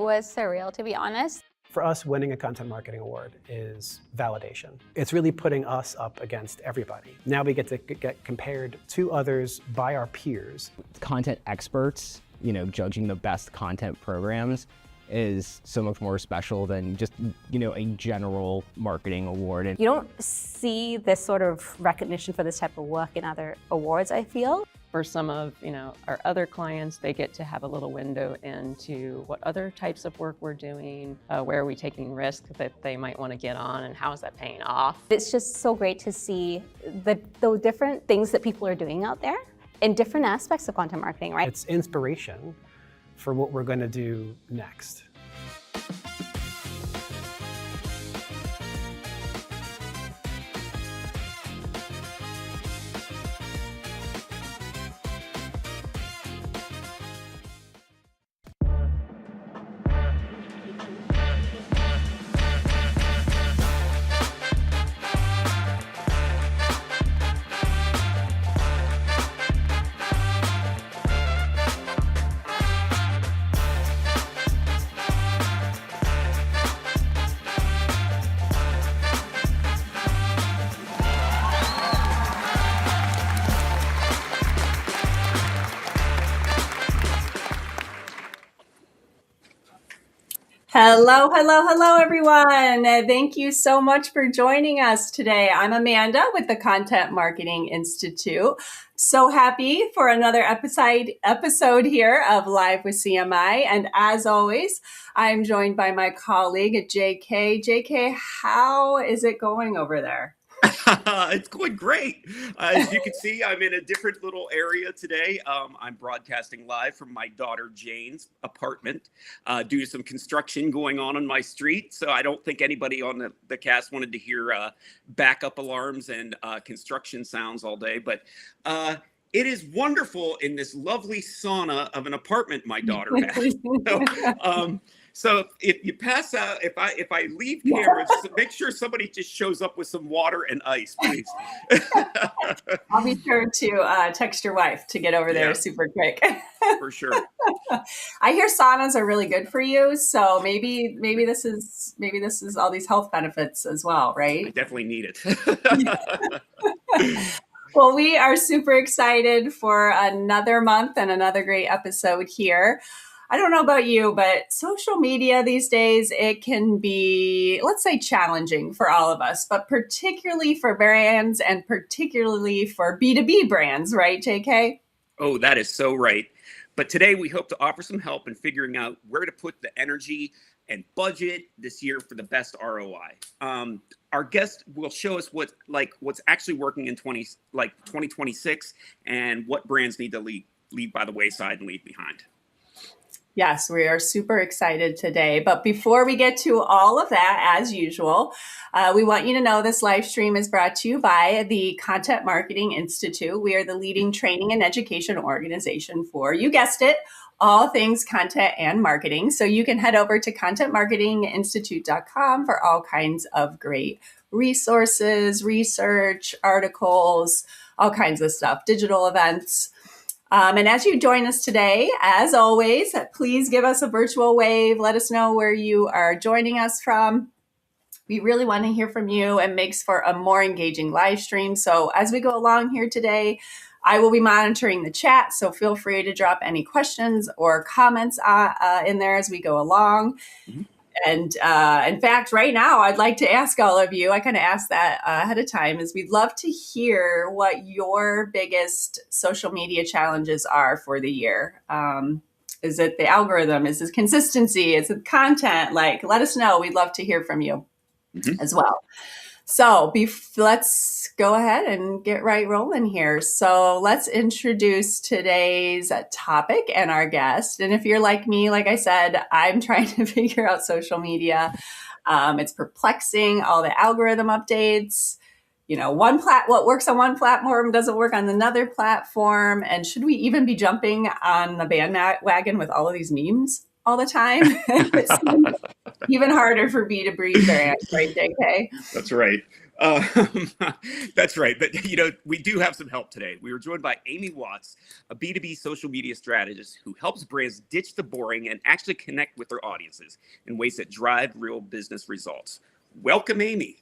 was surreal, to be honest. For us, winning a content marketing award is validation. It's really putting us up against everybody. Now we get to get compared to others by our peers. Content experts, judging the best content programs is so much more special than just, a general marketing award. You don't see this sort of recognition for this type of work in other awards, I feel. For some of our other clients, they get to have a little window into what other types of work we're doing, where are we taking risks that they might want to get on, and how is that paying off. It's just so great to see the different things that people are doing out there in different aspects of content marketing, right? It's inspiration for what we're going to do next. Hello, everyone. Thank you so much for joining us today. I'm Amanda with the Content Marketing Institute. So happy for another episode here of Live with CMI. And as always, I'm joined by my colleague, JK. JK, how is it going over there? It's going great. As you can see, I'm in a different little area today. I'm broadcasting live from my daughter Jane's apartment due to some construction going on my street. So I don't think anybody on the cast wanted to hear backup alarms and construction sounds all day. But it is wonderful in this lovely sauna of an apartment my daughter has. So if you pass out, if I leave camera, just make sure somebody just shows up with some water and ice, please. I'll be sure to text your wife to get over there super quick. For sure. I hear saunas are really good for you, so maybe this is all these health benefits as well, right? I definitely need it. Well, we are super excited for another month and another great episode here. I don't know about you, but social media these days, it can be, let's say, challenging for all of us, but particularly for brands and particularly for B2B brands, right, JK? Oh, that is so right. But today we hope to offer some help in figuring out where to put the energy and budget this year for the best ROI. Our guest will show us what's actually working in 2026 and what brands need to leave by the wayside and leave behind. Yes, we are super excited today. But before we get to all of that, as usual, we want you to know this live stream is brought to you by the Content Marketing Institute. We are the leading training and education organization for, you guessed it, all things content and marketing. So you can head over to contentmarketinginstitute.com for all kinds of great resources, research, articles, all kinds of stuff, digital events. And as you join us today, as always, please give us a virtual wave. Let us know where you are joining us from. We really want to hear from you and makes for a more engaging live stream. So as we go along here today, I will be monitoring the chat. So feel free to drop any questions or comments in there as we go along. Mm-hmm. And in fact, right now, I'd like to ask all of you, I kind of asked that ahead of time, is we'd love to hear what your biggest social media challenges are for the year. Is it the algorithm? Is it consistency? Is it content? Let us know. We'd love to hear from you as well. So let's go ahead and get right rolling here. So let's introduce today's topic and our guest. And if you're like me, like I said, I'm trying to figure out social media. It's perplexing, all the algorithm updates. What works on one platform doesn't work on another platform. And should we even be jumping on the bandwagon with all of these memes all the time? It's even harder for B2B brands, right, JK? That's right. That's right. But, we do have some help today. We were joined by Amy Watts, a B2B social media strategist who helps brands ditch the boring and actually connect with their audiences in ways that drive real business results. Welcome, Amy.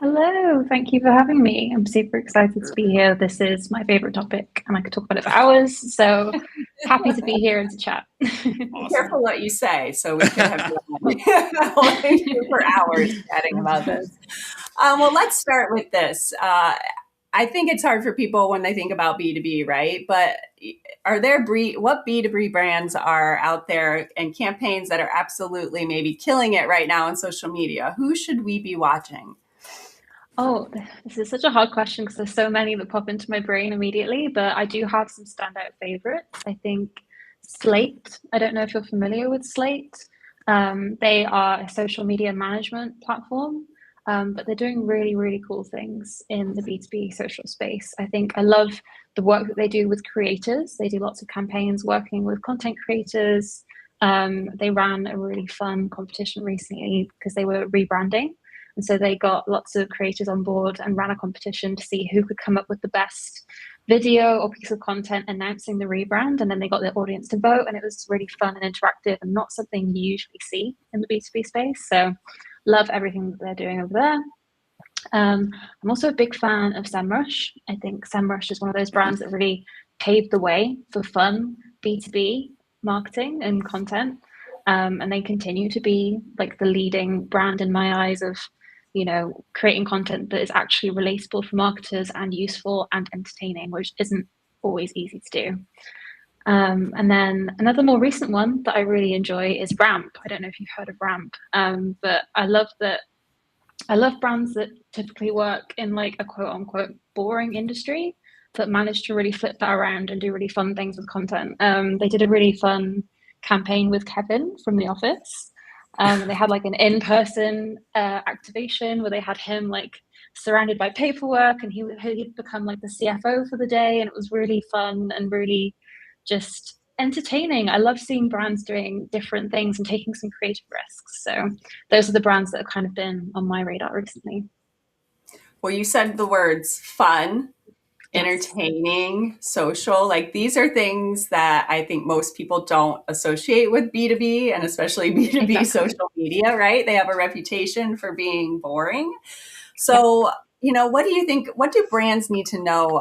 Hello, thank you for having me. I'm super excited to be here. This is my favorite topic and I could talk about it for hours. So happy to be here and to chat. Be careful what you say, so we can have you for hours chatting about this. Well, let's start with this. I think it's hard for people when they think about B2B, right? But what B2B brands are out there and campaigns that are absolutely maybe killing it right now on social media? Who should we be watching? Oh, this is such a hard question because there's so many that pop into my brain immediately, but I do have some standout favorites. I think Slate. I don't know if you're familiar with Slate. They are a social media management platform, but they're doing really, really cool things in the B2B social space. I think I love the work that they do with creators. They do lots of campaigns working with content creators. They ran a really fun competition recently because they were rebranding. And so they got lots of creators on board and ran a competition to see who could come up with the best video or piece of content announcing the rebrand. And then they got their audience to vote, and it was really fun and interactive and not something you usually see in the B2B space. So love everything that they're doing over there. I'm also a big fan of SEMrush. I think SEMrush is one of those brands that really paved the way for fun B2B marketing and content. And they continue to be like the leading brand in my eyes of creating content that is actually relatable for marketers and useful and entertaining, which isn't always easy to do. And then another more recent one that I really enjoy is Ramp. I don't know if you've heard of Ramp, but I love brands that typically work in like a quote unquote boring industry that manage to really flip that around and do really fun things with content. They did a really fun campaign with Kevin from The Office. They had like an in-person activation where they had him like surrounded by paperwork, and he'd become like the CFO for the day, and it was really fun and really just entertaining. I love seeing brands doing different things and taking some creative risks. So those are the brands that have kind of been on my radar recently. Well, you said the words fun, entertaining, social. Like these are things that I think most people don't associate with B2B, and especially B2B social media, right? They have a reputation for being boring. So, what do you think, what do brands need to know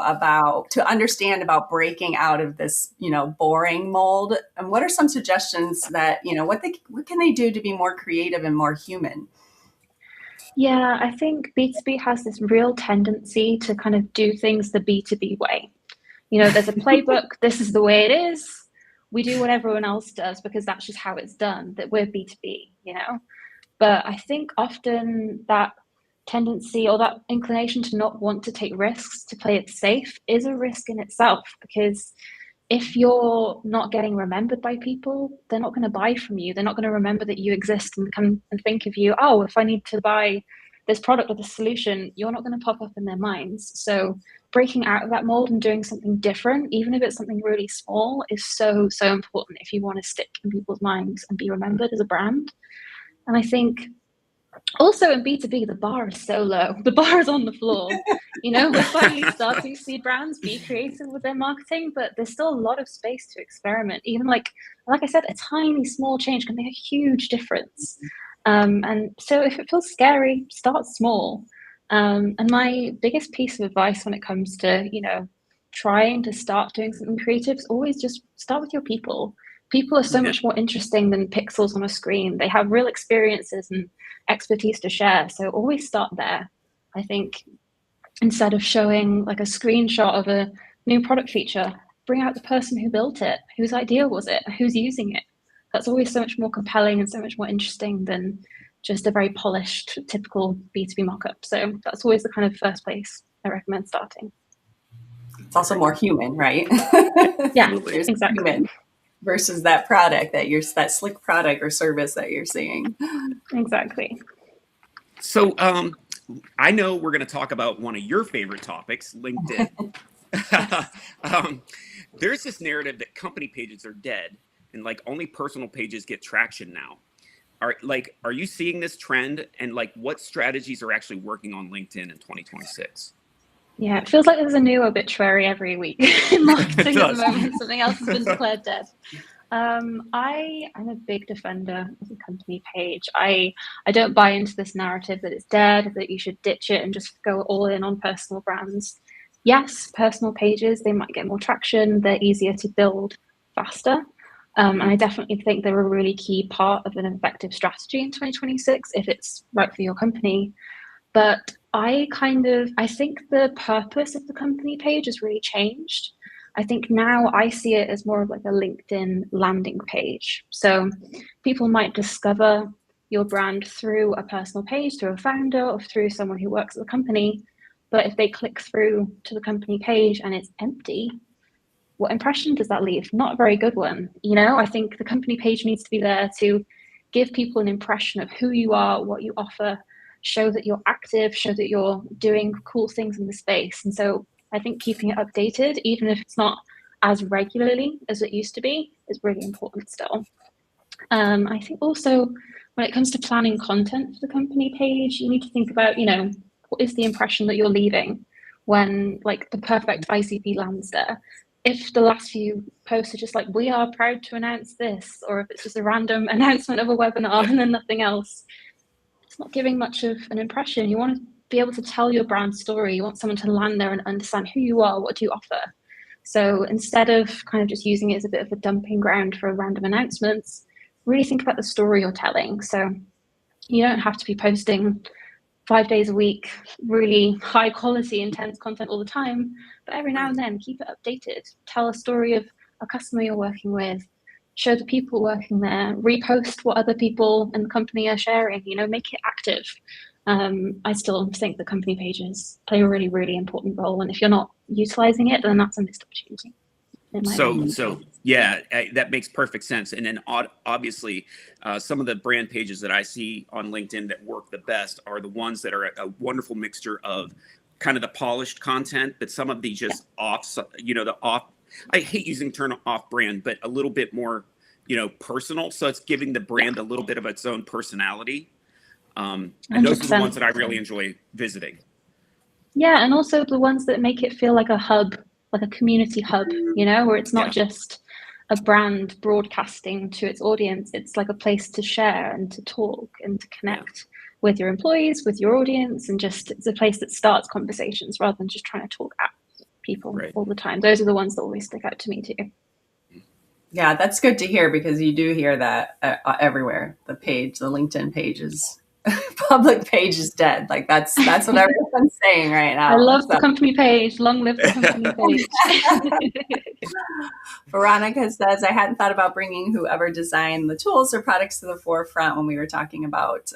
to understand about breaking out of this, boring mold? And what are some suggestions that, what can they do to be more creative and more human? Yeah, I think B2B has this real tendency to kind of do things the B2B way. There's a playbook. This is the way it is. We do what everyone else does because that's just how it's done, that we're B2B, But I think often that tendency or that inclination to not want to take risks, to play it safe, is a risk in itself, because if you're not getting remembered by people, they're not going to buy from you. They're not going to remember that you exist and come and think of you. Oh, if I need to buy this product or this solution, you're not going to pop up in their minds. So breaking out of that mold and doing something different, even if it's something really small, is so, so important if you want to stick in people's minds and be remembered as a brand. And I think also in B2B, the bar is so low. The bar is on the floor. We're finally starting to see brands be creative with their marketing, but there's still a lot of space to experiment. Even like I said, a tiny, small change can make a huge difference. And so if it feels scary, start small. And my biggest piece of advice when it comes to, trying to start doing something creative is always just start with your people. People are so much more interesting than pixels on a screen. They have real experiences and expertise to share. So always start there. I think instead of showing like a screenshot of a new product feature, bring out the person who built it, whose idea was it, who's using it. That's always so much more compelling and so much more interesting than just a very polished, typical B2B markup. So that's always the kind of first place I recommend starting. It's also more human, right? Yeah, exactly. Human versus that product that slick product or service that you're seeing. Exactly. So I know we're going to talk about one of your favorite topics, LinkedIn. There's this narrative that company pages are dead and like only personal pages get traction now. are you seeing this trend, and like what strategies are actually working on LinkedIn in 2026? Yeah, it feels like there's a new obituary every week in marketing at the does. moment. Something else has been declared dead. I'm a big defender of the company page. I don't buy into this narrative that it's dead, that you should ditch it and just go all in on personal brands. Yes, personal pages, they might get more traction. They're easier to build faster. And I definitely think they're a really key part of an effective strategy in 2026 if it's right for your company. But I think the purpose of the company page has really changed. I think now I see it as more of like a LinkedIn landing page. So people might discover your brand through a personal page, through a founder, or through someone who works at the company. But if they click through to the company page and it's empty, what impression does that leave? Not a very good one. I think the company page needs to be there to give people an impression of who you are, what you offer, show that you're active, show that you're doing cool things in the space. And so I think keeping it updated, even if it's not as regularly as it used to be, is really important still. I think also when it comes to planning content for the company page, you need to think about, what is the impression that you're leaving when like the perfect ICP lands there. If the last few posts are just like, we are proud to announce this, or if it's just a random announcement of a webinar and then nothing else, it's not giving much of an impression. You want to be able to tell your brand story. You want someone to land there and understand who you are, what do you offer. So instead of kind of just using it as a bit of a dumping ground for random announcements, really think about the story you're telling. So you don't have to be posting 5 days a week, really high quality, intense content all the time, but every now and then keep it updated. Tell a story of a customer you're working with, show the people working there, repost what other people in the company are sharing, make it active. I still think the company pages play a really, really important role. And if you're not utilizing it, then that's a missed opportunity. So yeah, that makes perfect sense. And then obviously, some of the brand pages that I see on LinkedIn that work the best are the ones that are a wonderful mixture of kind of the polished content, but some of the just I hate using the term off brand, but a little bit more, personal. So it's giving the brand a little bit of its own personality. And those are the ones that I really enjoy visiting. Yeah, and also the ones that make it feel like a hub, like a community hub, where it's not just a brand broadcasting to its audience. It's like a place to share and to talk and to connect with your employees, with your audience, and just it's a place that starts conversations rather than just trying to talk at people all the time. Those are the ones that always stick out to me too. Yeah, that's good to hear because you do hear that everywhere. The LinkedIn page is public page is dead. Like that's what everyone's saying right now. I love the company page. Long live the company page. Veronica says, I hadn't thought about bringing whoever designed the tools or products to the forefront when we were talking about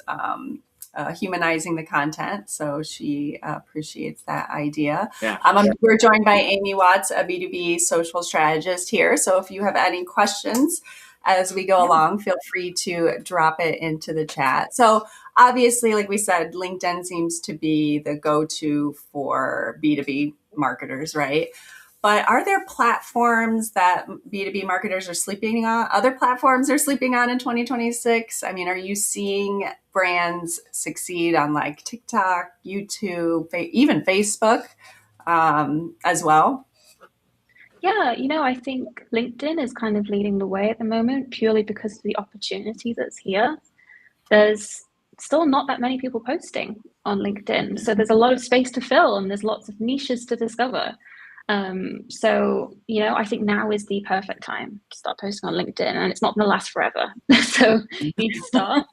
humanizing the content. So she appreciates that idea. Yeah. We're joined by Amy Watts, a B2B social strategist here. So if you have any questions as we go along, feel free to drop it into the chat. So obviously, like we said, LinkedIn seems to be the go-to for B2B marketers, right? But are there platforms that B2B marketers are sleeping on? Other platforms are sleeping on in 2026? I mean, are you seeing brands succeed on like TikTok, YouTube, even Facebook as well? Yeah, I think LinkedIn is kind of leading the way at the moment purely because of the opportunity that's here. There's still not that many people posting on LinkedIn. So there's a lot of space to fill and there's lots of niches to discover. So, I think now is the perfect time to start posting on LinkedIn, and it's not going to last forever. So you need to start.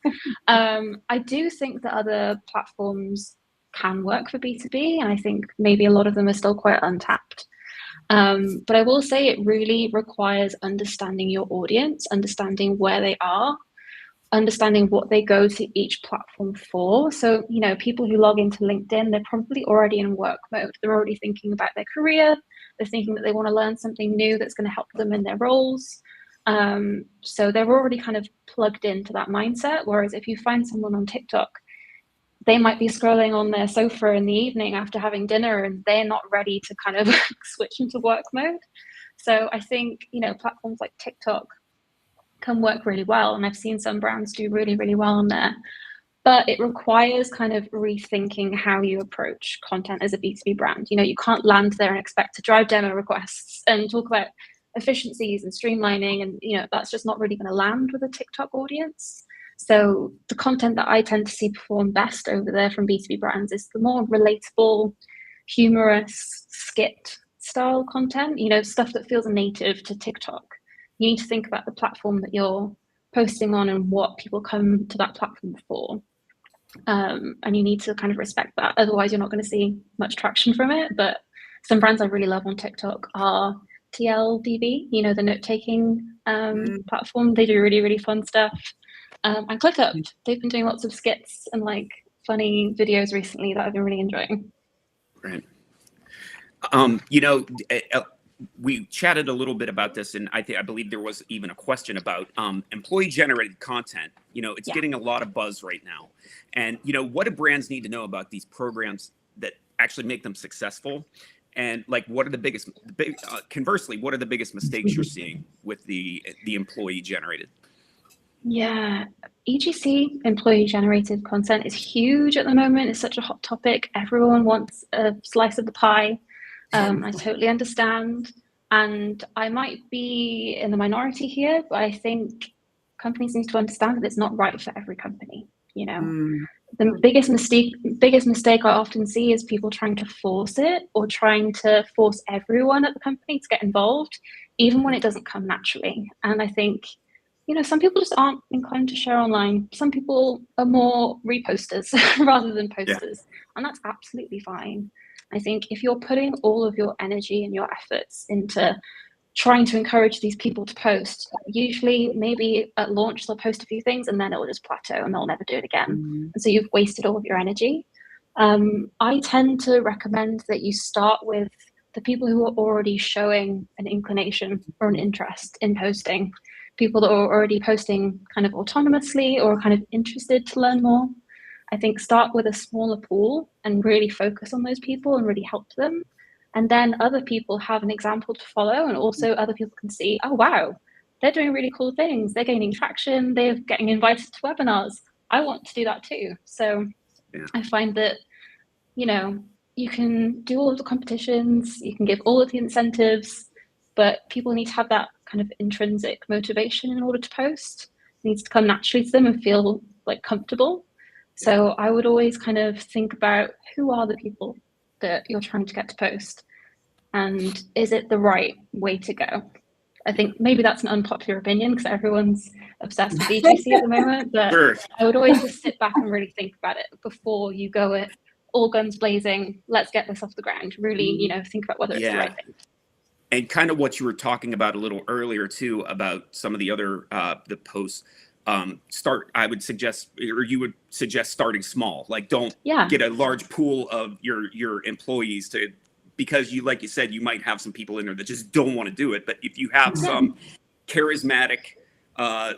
I do think that other platforms can work for B2B, and I think maybe a lot of them are still quite untapped. But I will say it really requires understanding your audience, understanding where they are, understanding what they go to each platform for. So, people who log into LinkedIn, they're probably already in work mode. They're already thinking about their career. They're thinking that they want to learn something new that's going to help them in their roles. So they're already kind of plugged into that mindset. Whereas if you find someone on TikTok, they might be scrolling on their sofa in the evening after having dinner and they're not ready to kind of switch into work mode. So I think, platforms like TikTok can work really well. And I've seen some brands do really, really well on there. But it requires kind of rethinking how you approach content as a B2B brand. You know, you can't land there and expect to drive demo requests and talk about efficiencies and streamlining. And, you know, that's just not really going to land with a TikTok audience. So the content that I tend to see perform best over there from B2B brands is the more relatable, humorous, skit style content, you know, stuff that feels native to TikTok. You need to think about the platform that you're posting on and what people come to that platform for. And you need to kind of respect that. Otherwise, you're not going to see much traction from it. But some brands I really love on TikTok are TLDB, you know, the note-taking platform. They do really, really fun stuff. And ClickUp, they've been doing lots of skits and like funny videos recently that I've been really enjoying. Right. You know, we chatted a little bit about this, and I believe there was even a question about employee-generated content. You know, it's getting a lot of buzz right now. And, you know, what do brands need to know about these programs that actually make them successful? And like, what are the biggest, conversely, what are the biggest mistakes you're seeing with the employee-generated? Yeah, EGC, employee-generated content, is huge at the moment. It's such a hot topic. Everyone wants a slice of the pie. I totally understand. And I might be in the minority here, but I think companies need to understand that it's not right for every company. You know, the biggest mistake I often see is people trying to force it or trying to force everyone at the company to get involved, even when it doesn't come naturally. And I think, you know, some people just aren't inclined to share online. Some people are more reposters rather than posters, and that's absolutely fine. I think if you're putting all of your energy and your efforts into trying to encourage these people to post, usually maybe at launch they'll post a few things and then it will just plateau and they'll never do it again. And so you've wasted all of your energy. I tend to recommend that you start with the people who are already showing an inclination or an interest in posting, people that are already posting kind of autonomously or kind of interested to learn more. I think start with a smaller pool and really focus on those people and really help them. And then other people have an example to follow, and also other people can see, oh, wow, they're doing really cool things. They're gaining traction. They're getting invited to webinars. I want to do that too. So I find that, you know, you can do all of the competitions, you can give all of the incentives, but people need to have that kind of intrinsic motivation in order to post. It needs to come naturally to them and feel like comfortable. So I would always kind of think about who are the people that you're trying to get to post, and is it the right way to go? I think maybe that's an unpopular opinion because everyone's obsessed with EGC at the moment, but I would always just sit back and really think about it before you go it all guns blazing, let's get this off the ground. Really, you know, think about whether it's the right thing. And kind of what you were talking about a little earlier too, about some of the other the posts. I would suggest, or you would suggest starting small. Like, don't get a large pool of your employees because like you said, you might have some people in there that just don't want to do it. But if you have some charismatic,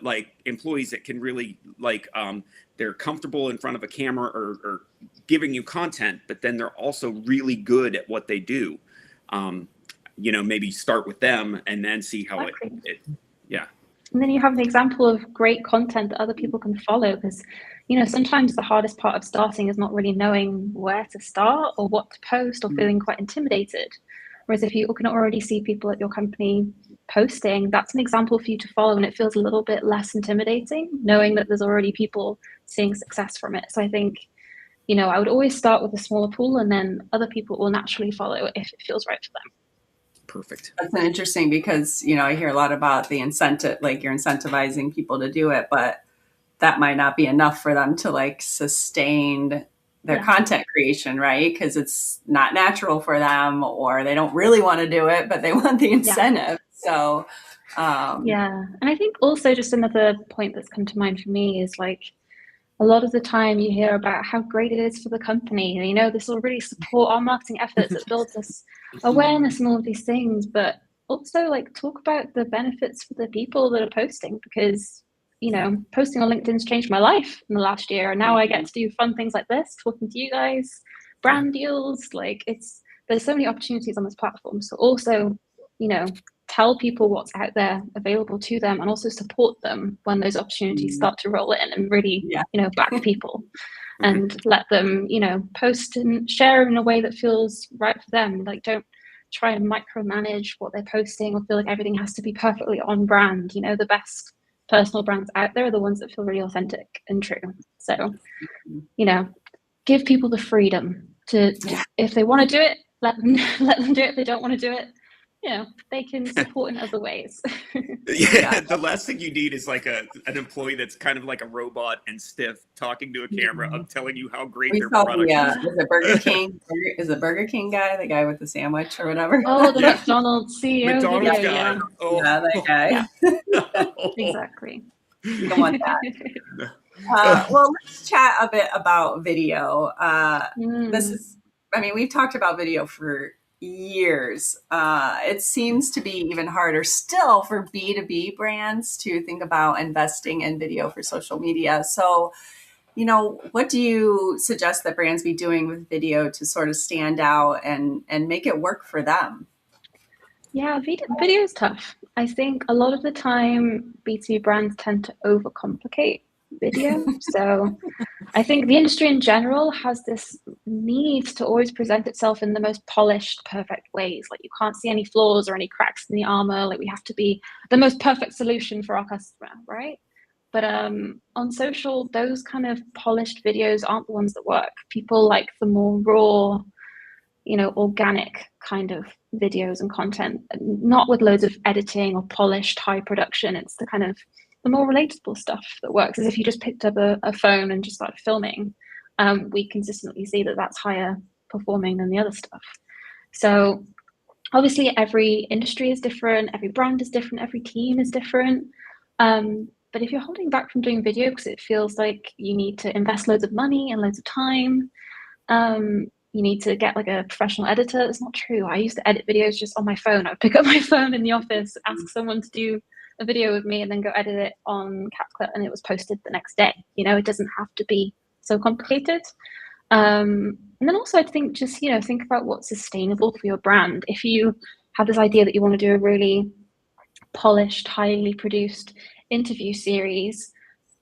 like employees that can really they're comfortable in front of a camera or giving you content, but then they're also really good at what they do. You know, maybe start with them and then see how And then you have an example of great content that other people can follow, because, you know, sometimes the hardest part of starting is not really knowing where to start or what to post or feeling quite intimidated. Whereas if you can already see people at your company posting, that's an example for you to follow, and it feels a little bit less intimidating knowing that there's already people seeing success from it. So I think, you know, I would always start with a smaller pool, and then other people will naturally follow if it feels right for them. Perfect. That's interesting because, you know, I hear a lot about the incentive, like you're incentivizing people to do it, but that might not be enough for them to like sustain their content creation, right? Because it's not natural for them, or they don't really want to do it, but they want the incentive. So, and I think also just another point that's come to mind for me is like, a lot of the time you hear about how great it is for the company, and, you know, this will really support our marketing efforts. It builds this awareness and all of these things, but also like talk about the benefits for the people that are posting, because, you know, posting on LinkedIn's changed my life in the last year, and now I get to do fun things like this, talking to you guys, brand deals. Like, there's so many opportunities on this platform. So also, you know, tell people what's out there available to them, and also support them when those opportunities start to roll in, and really, back people and let them, post and share in a way that feels right for them. Like, don't try and micromanage what they're posting or feel like everything has to be perfectly on brand. The best personal brands out there are the ones that feel really authentic and true. So, give people the freedom to, if they want to do it, let them do it. If they don't want to do it, they can support in other ways. The last thing you need is like an employee that's kind of like a robot and stiff, talking to a camera of telling you how great their product is. Is it Burger King? Is the Burger King guy, the guy with the sandwich or whatever? Oh, the McDonald's CEO. McDonald's video, guy. Oh. Yeah, that guy. Yeah. Exactly. You don't want that. Well, let's chat a bit about video. We've talked about video for years. It seems to be even harder still for B2B brands to think about investing in video for social media. So, what do you suggest that brands be doing with video to sort of stand out and make it work for them? Yeah, video is tough. I think a lot of the time B2B brands tend to overcomplicate video. So I think the industry in general has this need to always present itself in the most polished, perfect ways. Like, you can't see any flaws or any cracks in the armor. Like, we have to be the most perfect solution for our customer, right? But on social, those kind of polished videos aren't the ones that work. People like the more raw, organic kind of videos and content, not with loads of editing or polished high production. It's the kind of the more relatable stuff that works. As if you just picked up a phone and just started filming. We consistently see that that's higher performing than the other stuff. So obviously every industry is different, every brand is different, every team is different. But if you're holding back from doing video because it feels like you need to invest loads of money and loads of time, you need to get like a professional editor. It's not true. I used to edit videos just on my phone. I would pick up my phone in the office, ask someone to do a video with me, and then go edit it on CapCut, and it was posted the next day. It doesn't have to be so complicated. And then also I think just, think about what's sustainable for your brand. If you have this idea that you want to do a really polished, highly produced interview series,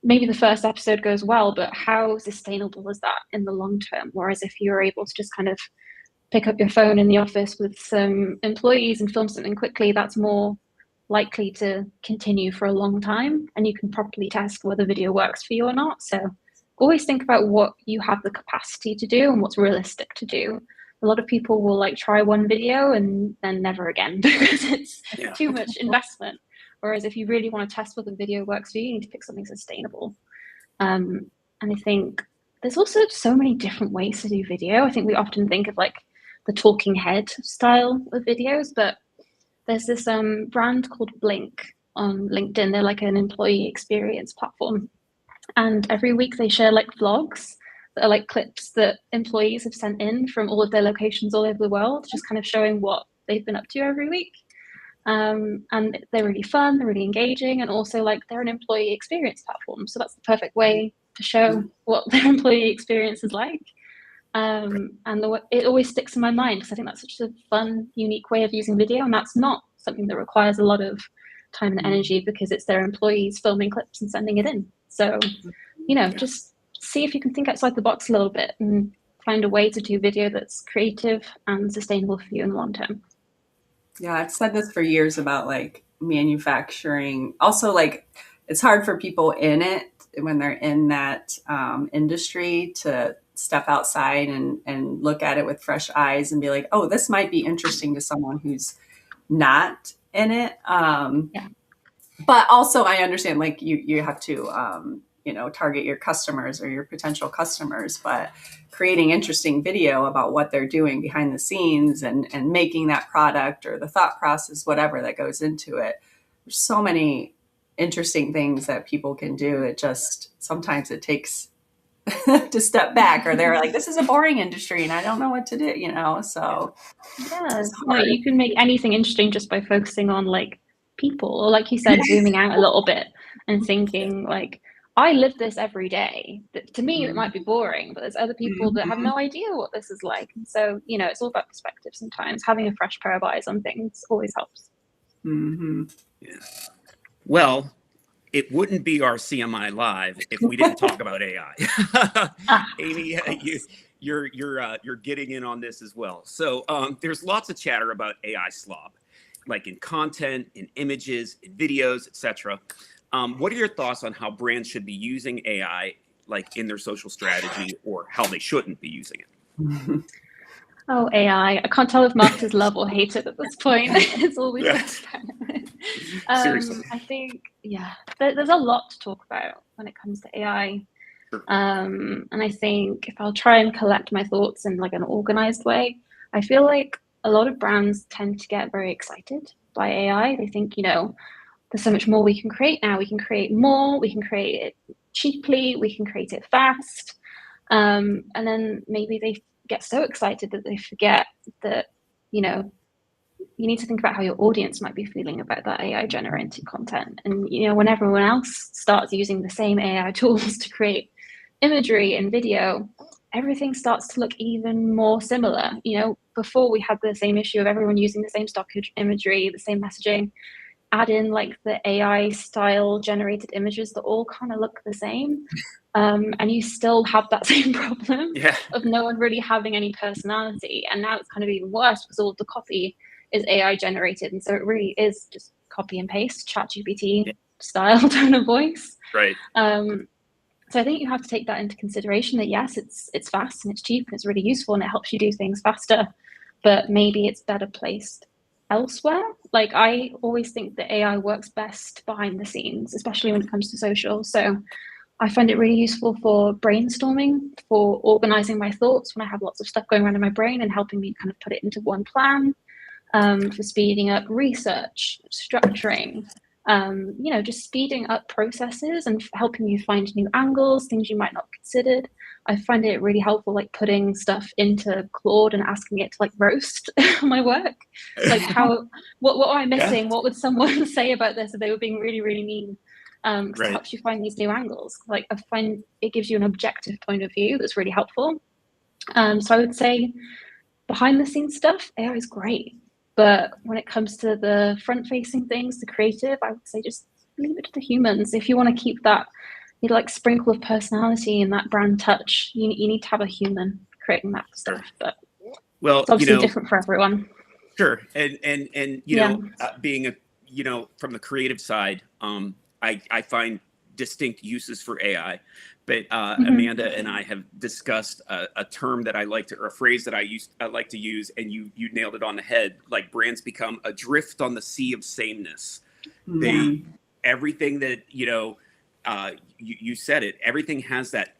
maybe the first episode goes well, but how sustainable is that in the long term? Whereas if you're able to just kind of pick up your phone in the office with some employees and film something quickly, that's more likely to continue for a long time, and you can properly test whether video works for you or not. So always think about what you have the capacity to do and what's realistic to do. A lot of people will try one video and then never again because it's too much investment. Whereas if you really want to test whether video works for you, you need to pick something sustainable. And I think there's also so many different ways to do video. I think we often think of the talking head style of videos, but there's this brand called Blink on LinkedIn. They're like an employee experience platform. And every week they share vlogs that are clips that employees have sent in from all of their locations all over the world, just kind of showing what they've been up to every week. And they're really fun, they're really engaging, and also they're an employee experience platform. So that's the perfect way to show what their employee experience is like. And it always sticks in my mind because I think that's such a fun, unique way of using video. And that's not something that requires a lot of time and energy because it's their employees filming clips and sending it in. So, just see if you can think outside the box a little bit and find a way to do video that's creative and sustainable for you in the long term. Yeah, I've said this for years about manufacturing. Also, it's hard for people in it when they're in that industry to step outside and look at it with fresh eyes and be like, oh, this might be interesting to someone who's not in it. But also I understand you have to, target your customers or your potential customers, but creating interesting video about what they're doing behind the scenes and making that product or the thought process, whatever that goes into it. There's so many interesting things that people can do. It just, sometimes it takes to step back, or they're like, this is a boring industry and I don't know what to do, so you can make anything interesting just by focusing on people, or like you said, zooming out a little bit and thinking I live this every day. To me it might be boring, but there's other people that have no idea what this is like. And so it's all about perspective. Sometimes having a fresh pair of eyes on things always helps. Mm-hmm. Yeah. Well, it wouldn't be our CMI Live if we didn't talk about AI. Amy, you're getting in on this as well. So there's lots of chatter about AI slob, like in content, in images, in videos, etc. What are your thoughts on how brands should be using AI, like in their social strategy, or how they shouldn't be using it? Oh, AI. I can't tell if marketers love or hate it at this point. It's always Yeah. Seriously. I think, yeah, there's a lot to talk about when it comes to AI. Sure. And I think if I'll try and collect my thoughts in like an organized way, I feel like a lot of brands tend to get very excited by AI. They think, there's so much more we can create now. We can create more, we can create it cheaply, we can create it fast. And then maybe they get so excited that they forget that, you need to think about how your audience might be feeling about that AI generated content. And, when everyone else starts using the same AI tools to create imagery and video, everything starts to look even more similar. Before we had the same issue of everyone using the same stock imagery, the same messaging, add in like the AI style generated images that all kind of look the same. And you still have that same problem of no one really having any personality. And now it's kind of even worse because all of the copy is AI generated. And so it really is just copy and paste, ChatGPT style tone of voice. Right. So I think you have to take that into consideration that yes, it's fast and it's cheap and it's really useful and it helps you do things faster, but maybe it's better placed elsewhere. Like I always think that AI works best behind the scenes, especially when it comes to social. So I find it really useful for brainstorming, for organizing my thoughts when I have lots of stuff going around in my brain and helping me kind of put it into one plan, for speeding up research, structuring, just speeding up processes and helping you find new angles, things you might not have considered. I find it really helpful, like putting stuff into Claude and asking it to like roast my work. Like what am I missing? What would someone say about this if they were being really, really mean? Because it helps you find these new angles. Like I find it gives you an objective point of view that's really helpful. So I would say behind the scenes stuff, AI is great. But when it comes to the front facing things, the creative, I would say just leave it to the humans. If you want to keep that like sprinkle of personality and that brand touch, you need to have a human creating that stuff. But it's obviously different for everyone. Sure. And being from the creative side, I find distinct uses for AI, but Amanda and I have discussed a term that I like to, or a phrase that I like to use, and you nailed it on the head. Like brands become adrift on the sea of sameness. Everything that you said it. Everything has that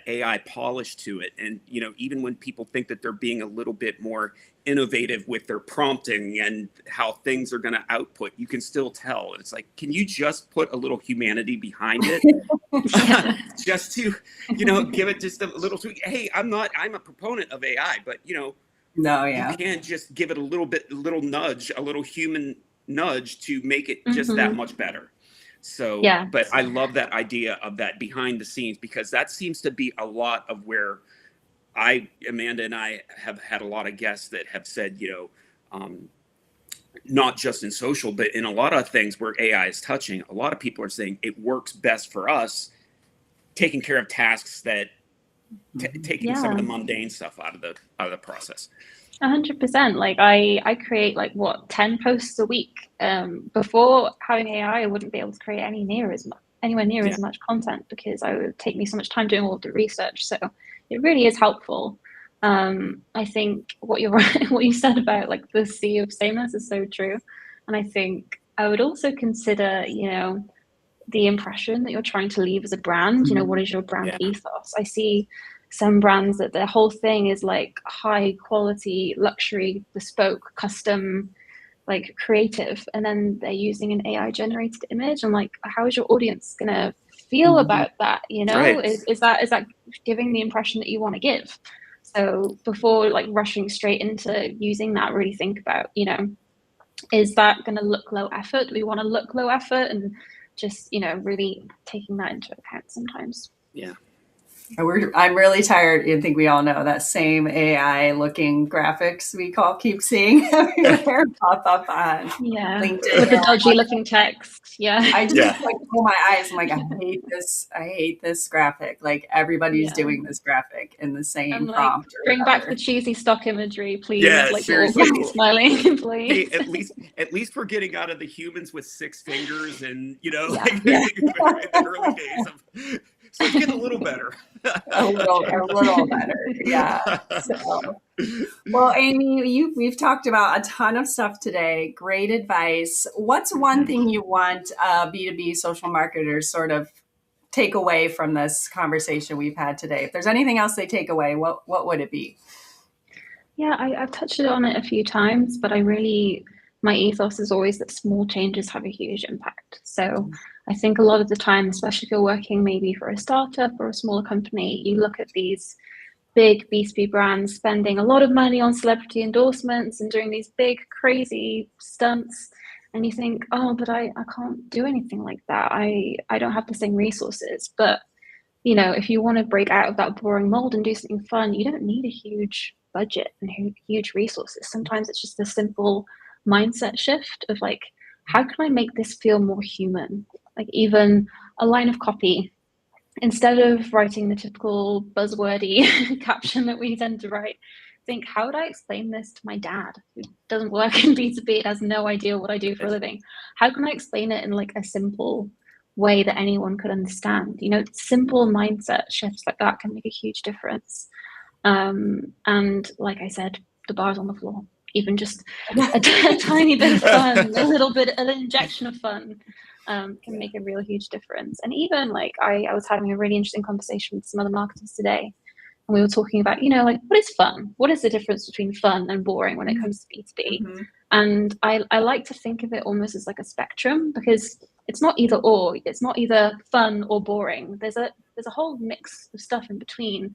AI polish to it, and even when people think that they're being a little bit more innovative with their prompting and how things are going to output, you can still tell. It's like, can you just put a little humanity behind it, just to give it just a little tweak? Hey, I'm a proponent of AI, but you can't just give it a little nudge, a little human nudge to make it just that much better. So, but I love that idea of that behind the scenes, because that seems to be a lot of where Amanda and I have had a lot of guests that have said, not just in social, but in a lot of things where AI is touching, a lot of people are saying it works best for us taking care of tasks that taking some of the mundane stuff out of the process. 100%. Like I create 10 posts a week. Before having AI, I wouldn't be able to create anywhere near as much content, because it would take me so much time doing all of the research. So it really is helpful. I think what you said about like the sea of sameness is so true. And I think I would also consider, the impression that you're trying to leave as a brand. What is your brand ethos? I see some brands that their whole thing is like high quality, luxury, bespoke, custom, like creative, and then they're using an AI generated image. I'm like, how is your audience gonna feel about that? Is that giving the impression that you want to give? So before like rushing straight into using that, really think about, is that going to look low effort? Do we want to look low effort? And just really taking that into account sometimes. I'm really tired. I think we all know that same AI looking graphics we keep seeing everywhere pop up on Yeah, LinkedIn. with the dodgy looking text. Yeah. I just Yeah. like pull my eyes. I'm like, I hate this. I hate this graphic. Like everybody's Yeah. doing this graphic in the same I'm like, prompt. bring back the cheesy stock imagery, please. Yeah, Like seriously. little smiling employees. Hey, at least we're getting out of the humans with 6 fingers and, Yeah. like in the early days of, so it's getting a little better. a little better. Yeah. So, well, Amy, we've talked about a ton of stuff today. Great advice. What's one thing you want B2B social marketers sort of take away from this conversation we've had today? If there's anything else they take away, what would it be? Yeah, I've touched on it a few times, but my ethos is always that small changes have a huge impact. So I think a lot of the time, especially if you're working maybe for a startup or a smaller company, you look at these big B2B brands spending a lot of money on celebrity endorsements and doing these big, crazy stunts. And you think, oh, but I can't do anything like that. I don't have the same resources. But, if you want to break out of that boring mold and do something fun, you don't need a huge budget and huge resources. Sometimes it's just a simple mindset shift of like, how can I make this feel more human? Like even a line of copy, instead of writing the typical buzzwordy caption that we tend to write, think, how would I explain this to my dad who doesn't work in B2B, has no idea what I do for a living? How can I explain it in like a simple way that anyone could understand? Simple mindset shifts like that can make a huge difference. And like I said, the bar's on the floor. Even just a tiny bit of fun, an injection of fun can make a real huge difference. And even like I was having a really interesting conversation with some other marketers today, and we were talking about, like, what is fun? What is the difference between fun and boring when it comes to B2B? Mm-hmm. And I like to think of it almost as like a spectrum, because it's not either or. It's not either fun or boring. There's a whole mix of stuff in between.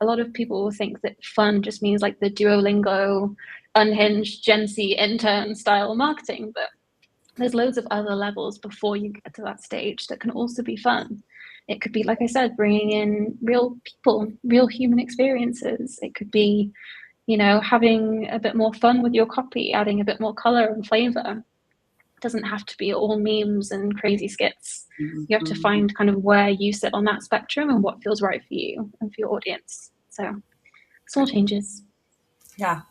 A lot of people think that fun just means like the Duolingo, unhinged Gen Z intern style marketing, but there's loads of other levels before you get to that stage that can also be fun. It could be, like I said, bringing in real people, real human experiences. It could be, having a bit more fun with your copy, adding a bit more color and flavor. It doesn't have to be all memes and crazy skits. Mm-hmm. You have to find kind of where you sit on that spectrum and what feels right for you and for your audience. So small changes. Yeah.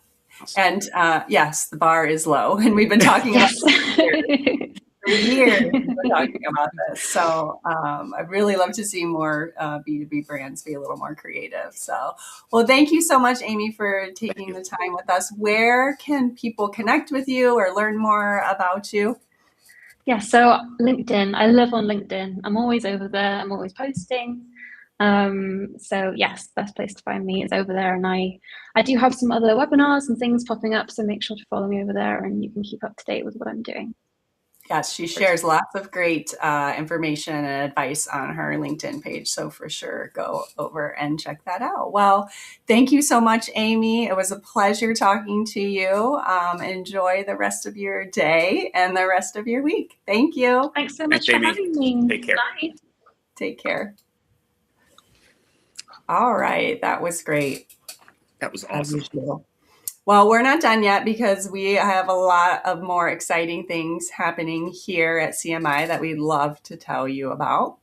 And yes, the bar is low, and we've been talking about this for years. We're talking about this. So I'd really love to see more B2B brands be a little more creative. So, well, thank you so much, Amy, for taking the time with us. Where can people connect with you or learn more about you? Yeah, so LinkedIn. I live on LinkedIn. I'm always over there. I'm always posting. So yes, best place to find me is over there. And I do have some other webinars and things popping up, so make sure to follow me over there and you can keep up to date with what I'm doing. Yes, she shares lots of great information and advice on her LinkedIn page. So for sure, go over and check that out. Well, thank you so much, Amy. It was a pleasure talking to you. Enjoy the rest of your day and the rest of your week. Thank you. Thanks so much for having me. Take care. Bye. Take care. All right. That was great. That was awesome. Well, we're not done yet, because we have a lot of more exciting things happening here at CMI that we'd love to tell you about.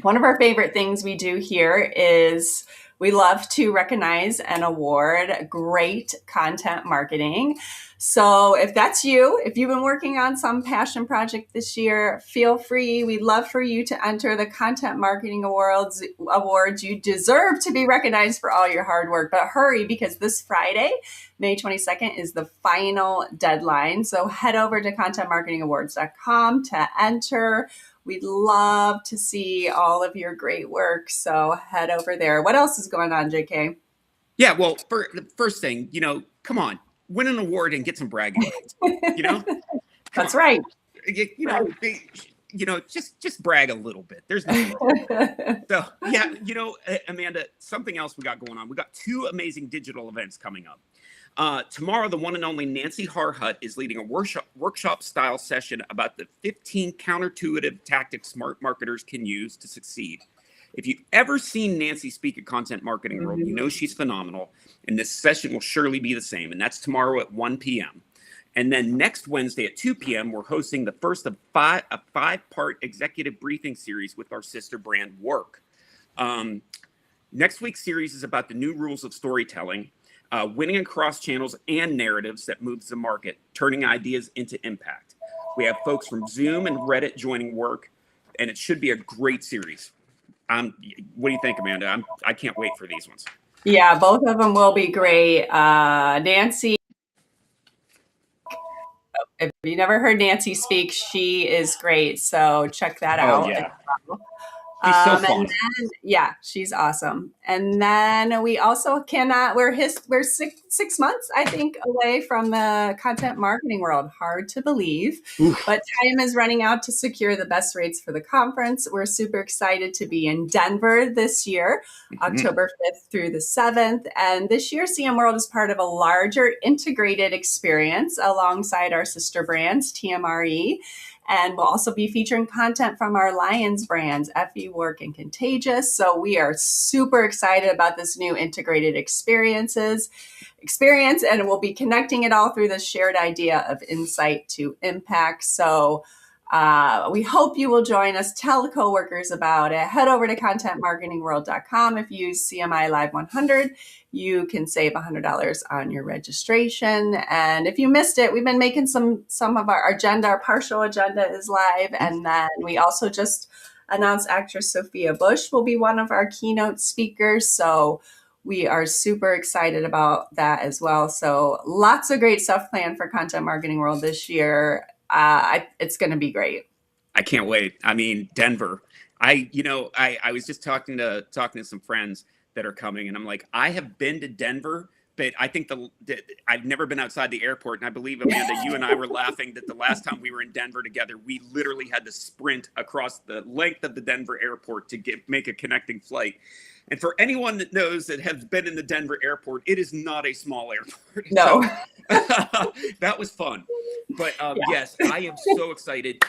One of our favorite things we do here is we love to recognize and award great content marketing. So if that's you, if you've been working on some passion project this year, feel free. We'd love for you to enter the Content Marketing Awards. You deserve to be recognized for all your hard work, but hurry, because this Friday, May 22nd, is the final deadline. So head over to contentmarketingawards.com to enter. We'd love to see all of your great work. So head over there. What else is going on, JK? Yeah, well, the first thing, come on, win an award and get some bragging rights. That's right. Just brag a little bit. There's nothing. So yeah, Amanda, something else we got going on. We got 2 amazing digital events coming up. Tomorrow, the one and only Nancy Harhut is leading a workshop style session about the 15 counterintuitive tactics smart marketers can use to succeed. If you've ever seen Nancy speak at Content Marketing World, you know she's phenomenal. And this session will surely be the same. And that's tomorrow at 1 p.m. And then next Wednesday at 2 p.m., we're hosting the first of a five-part executive briefing series with our sister brand, Work. Next week's series is about the new rules of storytelling, winning across channels and narratives that moves the market, turning ideas into impact. We have folks from Zoom and Reddit joining Work, and it should be a great series. What do you think, Amanda? I can't wait for these ones. Yeah, both of them will be great. Nancy, if you never heard Nancy speak, she is great. So check that out. Yeah. She's so fun. And then, yeah, she's awesome. And then we also we're 6 months, I think, away from the Content Marketing World. Hard to believe, but time is running out to secure the best rates for the conference. We're super excited to be in Denver this year, October 5th through the 7th. And this year, CM World is part of a larger integrated experience alongside our sister brands, TMRE. And we'll also be featuring content from our Lions brands, FE Work and Contagious. So we are super excited about this new integrated experience, and we'll be connecting it all through this shared idea of insight to impact. So we hope you will join us. Tell coworkers about it. Head over to contentmarketingworld.com. If you use CMI Live 100, you can save $100 on your registration. And if you missed it, we've been making some of our agenda. Our partial agenda is live. And then we also just announced actress Sophia Bush will be one of our keynote speakers. So we are super excited about that as well. So lots of great stuff planned for Content Marketing World this year. It's going to be great. I can't wait. I mean, Denver. I was just talking to some friends that are coming, and I'm like, I have been to Denver, but I think I've never been outside the airport. And I believe, Amanda, you and I were laughing that the last time we were in Denver together, we literally had to sprint across the length of the Denver airport to make a connecting flight. And for anyone that knows that has been in the Denver airport, it is not a small airport. No. So, that was fun. But yes, I am so excited.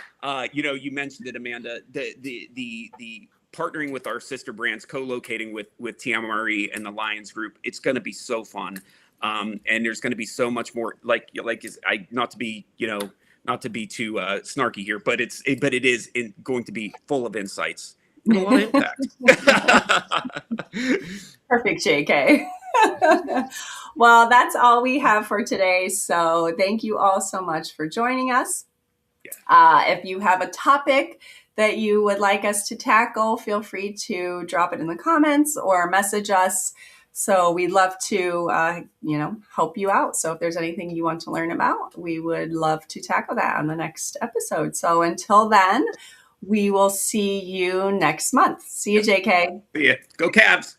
You mentioned it, Amanda, the partnering with our sister brands, co-locating with TMRE and the Lions Group. It's going to be so fun. And there's going to be so much more not to be too snarky here, but it is going to be full of insights and a lot of impact. Perfect, JK. Well, that's all we have for today. So thank you all so much for joining us. Yeah. If you have a topic that you would like us to tackle, feel free to drop it in the comments or message us. So we'd love to, help you out. So if there's anything you want to learn about, we would love to tackle that on the next episode. So until then, we will see you next month. See you, JK. See ya. Go Cavs.